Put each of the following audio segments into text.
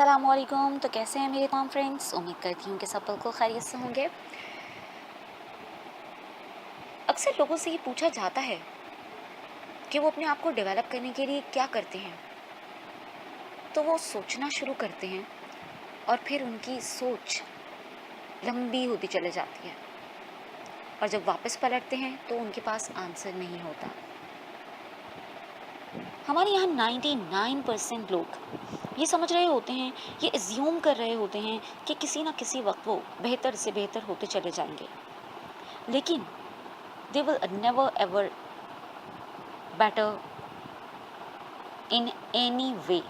अस्सलामुअलैकुम। तो कैसे हैं मेरे तमाम फ्रेंड्स? उम्मीद करती हूँ कि सब बिल्कुल खैरियत से होंगे। अक्सर लोगों से ये पूछा जाता है कि वो अपने आप को डेवलप करने के लिए क्या करते हैं। तो वो सोचना शुरू करते हैं और फिर उनकी सोच लंबी होती चले जाती है और जब वापस पलटते हैं तो उनके पास आंसर नहीं होता। हमारे यहाँ 99% लोग ये समझ रहे होते हैं, ये एज्यूम कर रहे होते हैं कि किसी ना किसी वक्त वो बेहतर से बेहतर होते चले जाएंगे, लेकिन they will never ever better in any way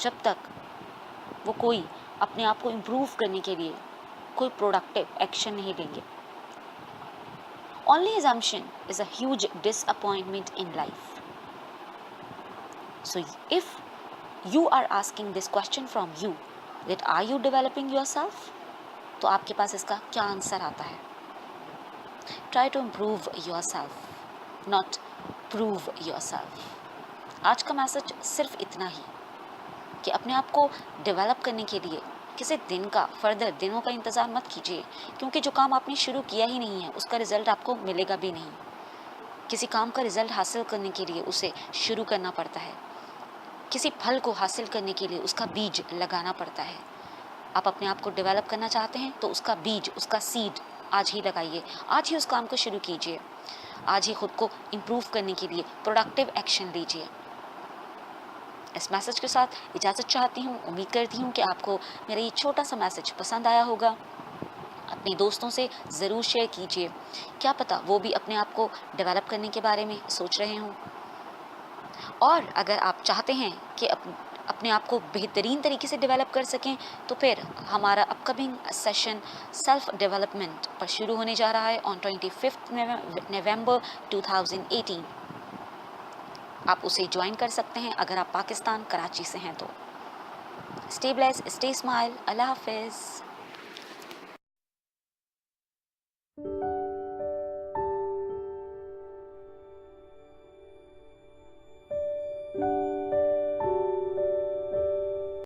जब तक वो कोई अपने आप को इम्प्रूव करने के लिए कोई प्रोडक्टिव एक्शन नहीं लेंगे। Only assumption is a huge disappointment in life. So if you are asking this question from you, that are you developing yourself, तो आपके पास इसका क्या आंसर आता है? Try to improve yourself, not prove yourself. आज का मैसेज सिर्फ इतना ही कि अपने आप को डेवलप करने के लिए किसी दिन का, फर्दर दिनों का इंतज़ार मत कीजिए, क्योंकि जो काम आपने शुरू किया ही नहीं है उसका रिज़ल्ट आपको मिलेगा भी नहीं। किसी काम का रिज़ल्ट हासिल करने के लिए उसे शुरू करना पड़ता है, किसी फल को हासिल करने के लिए उसका बीज लगाना पड़ता है। आप अपने आप को डेवलप करना चाहते हैं तो उसका बीज, उसका सीड आज ही लगाइए, आज ही उस काम को शुरू कीजिए, आज ही खुद को इम्प्रूव करने के लिए प्रोडक्टिव एक्शन लीजिए। इस मैसेज के साथ इजाज़त चाहती हूँ। उम्मीद करती हूँ कि आपको मेरा ये छोटा सा मैसेज पसंद आया होगा। अपने दोस्तों से ज़रूर शेयर कीजिए, क्या पता वो भी अपने आप को डेवलप करने के बारे में सोच रहे हों। और अगर आप चाहते हैं कि अपने आप को बेहतरीन तरीके से डेवलप कर सकें, तो फिर हमारा अपकमिंग सेशन सेल्फ डेवलपमेंट पर शुरू होने जा रहा है ऑन 25 नवंबर 2018। आप उसे ज्वाइन कर सकते हैं अगर आप पाकिस्तान कराची से हैं तो। स्टे ब्लेस्ड, स्टे स्माइल, अल्लाह हाफिज़।